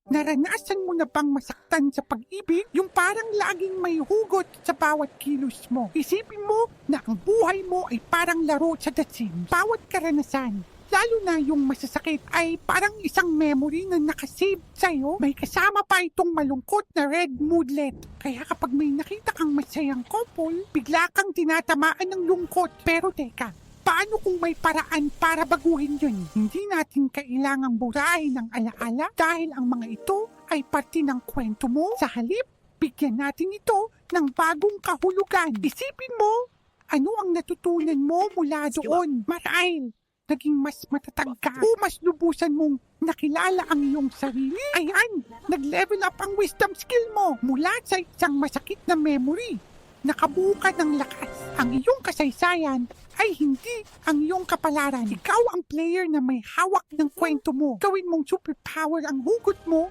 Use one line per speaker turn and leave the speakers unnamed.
Naranasan mo na bang masaktan sa pag-ibig? Yung parang laging may hugot sa bawat kilos mo. Isipin mo na ang buhay mo ay parang laro sa The Sims. Bawat karanasan, lalo na yung masasakit, ay parang isang memory na nakasave sa'yo. May kasama pa itong malungkot na red moodlet. Kaya kapag may nakita kang masayang couple, bigla kang tinatamaan ng lungkot. Pero teka, paano kung may paraan para baguhin yun? Hindi natin kailangang burahin ng alaala dahil ang mga ito ay parte ng kwento mo. Sa halip, bigyan natin ito ng bagong kahulugan. Isipin mo, ano ang natutunan mo mula doon? Marahil, naging mas matatag ka o mas lubusan mong nakilala ang iyong sarili. Ayan, nag-level up ang wisdom skill mo mula sa isang masakit na memory. Nakabuo ka ng lakas. Ang iyong kasaysayan ay hindi ang iyong kapalaran. Ikaw ang player na may hawak ng kwento mo. Gawin mong superpower ang hugot mo